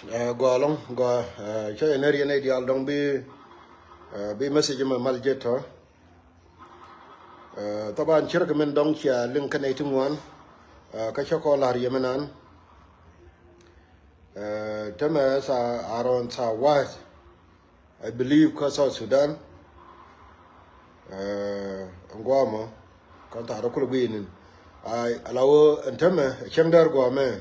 go along go chơi này riêng này đi along bị message mà mal jet thôi taban shirka min dong chia link này tung wan cái cho cô là riêng mình tama sa around sa west I believe ko South Sudan ngwamo kan ta ko bin ai alawo tama chamdar go me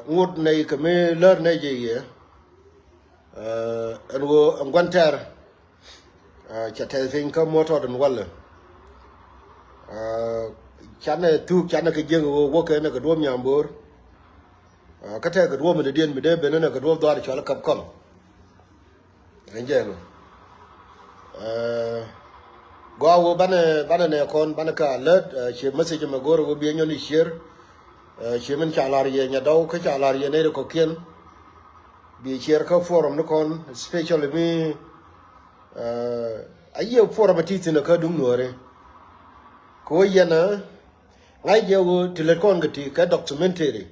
ngút này cái mấy lớn này gì vậy anh vô anh quan ter chặt thấy phim có mua thọ đừng quan rồi chắn này thu chắn này cái giường vô cái này cái đuông nhà bor cái thế cái đuông mình điên mình đây bên này cái đuông đó để cho nó cặp còng anh chơi rồi qua vô bán này con bán cả lết chỉ mất gì mà gọi vô biển nhau đi share chỉ mình trả lời nhà đâu cái trả lời này được có kiên bị share các forum nó còn especially me ấy nhiều forum mà tin nó có đúng rồi có gì nữa ngay giờ thì lấy con cái documentary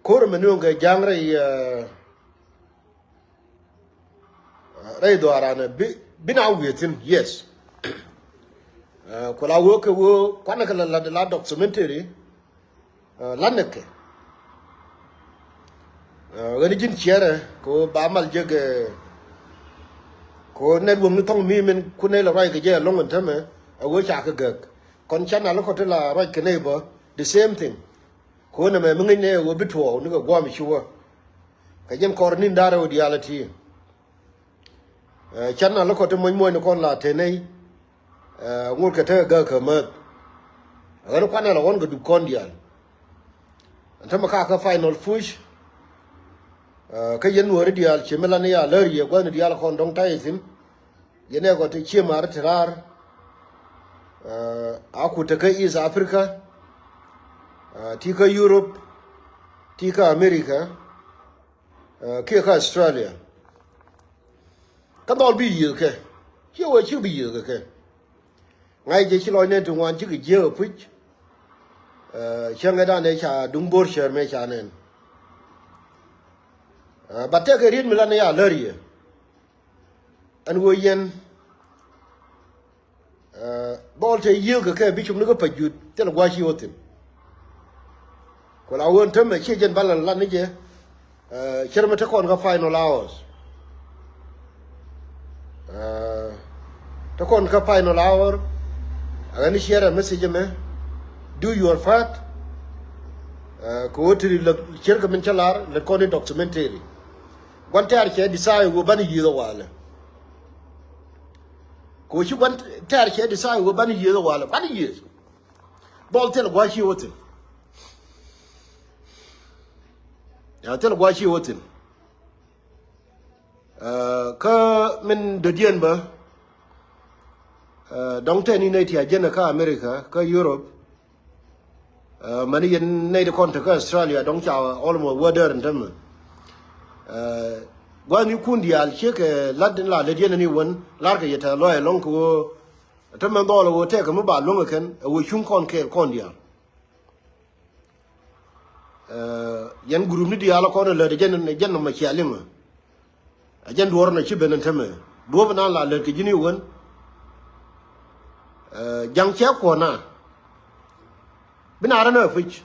có mình nuông cái giang này đây đồ ara này bin out with yes kula wo ke wo kwana kala la documentary laneke gani jin chere ko ba mal jege ko net wong ni tong mi men ku ne la rai ke je long on tame wo cha ke gek kon chana lo ko te la rai ke ne bo the same thing ko na me ngi ne wo bitwo ni ko gwa mi shuwa ka jem ko ni ndare wo reality chana lo ko te moy moy no kon la te nei ngul ke te ga ka ma gar kwana la won ga du kon dial antama ka final push ka yen wori dial chemela ne ya ler ye gwan dial kon dong tai sim yene go te chemar tirar aku te kai is africa ti ka europe ti ka america ke ka australia ka dol bi ye ke chi wo chi bi ye ke ngay chỉ nói nên trung quan chỉ cái giờ phút xem cái đó này chả đúng bor share mấy chả nên bắt theo cái riêng mình là này à lời anh vô yên ball thì giờ cái bị chúng nó có phải dụt tức là qua chi hốt còn ao hơn thấm mà chia chân ban là này chứ xem mà thắc con có final hours thắc con có final hour agani share a message me do your part ko tiri le share ka men chalar le ko ni documentary wan tar che decide go bani yido wala ko shi wan tar che decide go bani yido wala bani yido bol tel gwa shi wote ya tel gwa shi wote ka men de dien ba dong te ni nei ti ajena ka america ka europe mani yen nei de konta ka australia dong cha almost weather and them gwa ni kundi al cheke ladin la le yen ni won lar ka yeta lo long ko to men do lo te ka mo ba long ken wo chung kon ke kon dia yen group ni dia la ko le de jen ma chi alima ajen duor na chi benen teme do na la le ke jini won jang che ko na binara na fich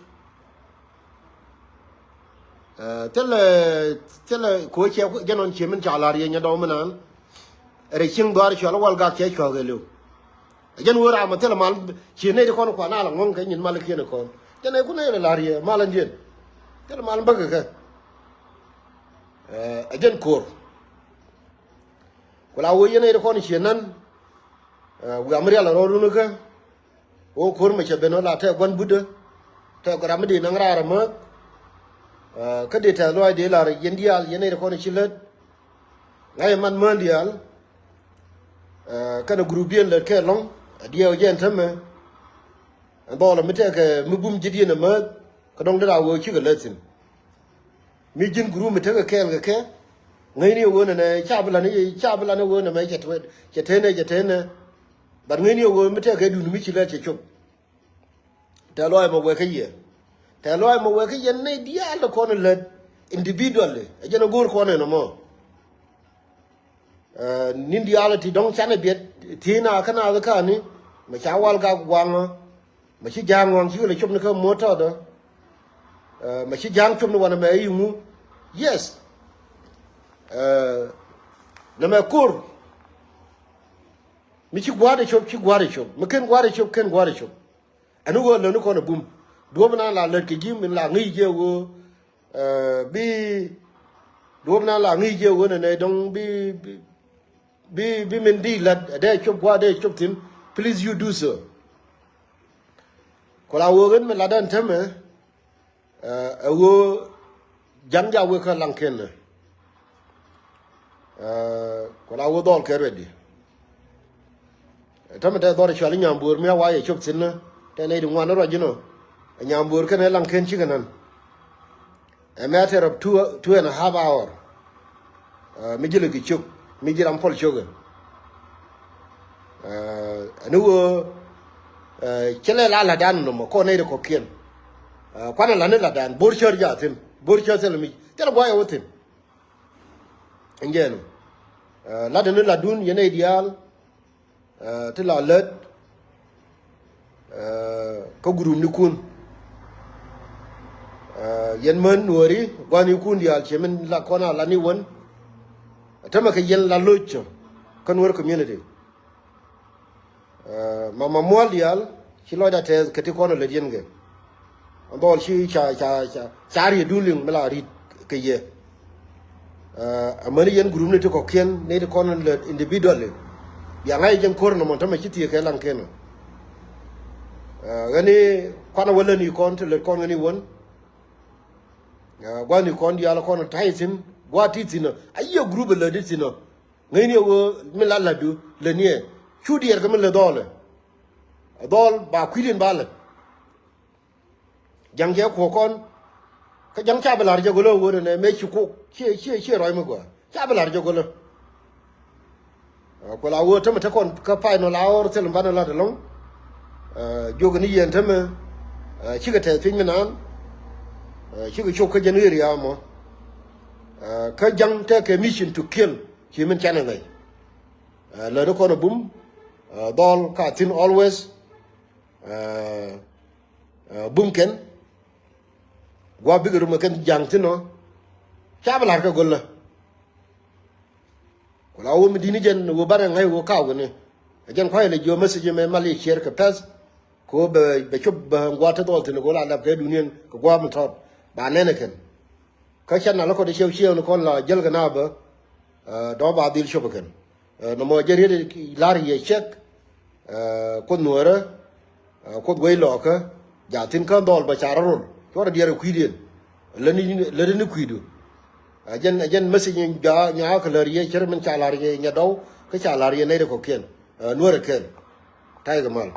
tele ko che ko janon che men chala ri nya do manan re ching dwar cho la wal ga che cho ga lu jan wora ma tele mal che ne de ko ko na la ngong ka nyin mal ke ne ko jane ku ne la ri mal njen tele mal ba ga ajen kor ko la wo yene de ko ni che nan we amria la ro nu ka o kor ma che beno la te gwan buda te gra ma di nang ra ma ka de ta lo de la yen dial yene ko ni chilet ngay man man dial ka na group bien le ke long dio yen tame bo la mi te ke mu bum ji di na ma ka dong da wo chi ga le tin mi jin group mi te ka ke ngay ni wo ne cha bla ne wo ne ma che te ne but ngay ni wo mi te ke du mi chi le che chop te loy mo we ke ye te loy mo we ke ye ne dia le ko le individually e jeno gur ko ne no mo nin diality dong chane biet tina kana ka ni ma cha wal ga gwang ma chi jang wang chi le chup ne ko moto do ma chi jang chup ne wana me yu yes na me kur mi chi gwade chup ma ken gwade chup anu go le no ko na bum do na la le ke jim la ngi je go bi do na la ngi je go ne dong bi min di la de chup gwade chup tin please you do so ko la wo gen me la dan teme wo jang ja wo ka lang ken ko la wo dol ke ready tame te dor chali nyambur mi wa ye chup tin na te ne du ngwan ro jino nyambur ken lang ken chi kanan a matter of 2.5 hour mi jile ki chup mi jiram pol choga anu chele la dan no ko ne ko kien kwana la ne la dan bor chor ja tin bor chor sel mi tela boy wotin ngeno la de la dun yene ideal te la let ko gurum ni kun yen men nori gwani kun dial chemen la kona la ni won tama ke yen la locho kan wor community mama molial ci loda te ke ti kono le yen ge andol ci chari duling mala rit ke ye amani yen gurum ne to ko ken ne de kono le individually ya ngai jem korno mon tama ci tie ke lan ken gani kwana wala ni kon te le kon ni won gwani kon dial kono taisin gwati tino ayo groupe le ditino ngai ni wo mi la la du le nie chudi er kamel dole dol ba kwilin bale jangje ko kon ka jang cha balar je golo wo ne me chi ko che roi mo go cha balar je golo ko la wo tama ta kon ka pai no la or tel bana la de long jogo ni yen tama chi ga te fin nan chi ga chok ka janiri ya mo ka jang te ke mission to kill chi men chana ngai le do ko no bum dol ka tin always bum ken gwa bigiru ma ken jang tin no cha balar ka golla ko la wo mi dini jen wo bara ngai wo ka wo ne jen ko le jo message me mali share ka pes ko be chub gwa ta dol tin ko la la ka dunien ko gwa mu tot ba ne ne ken ka chan na lo ko de shew no kon la jel ga na ba do ba dil shob ken no mo jeri de lar ye check ko nuora ko gwai lo ka ja tin kan dol ba chararol ko da diere kuidien le ni kuidu ajen message ga nya ka lar ye cher men chalar ye nya daw ka chalar ye ne de ko ken nuora ken tay ga mal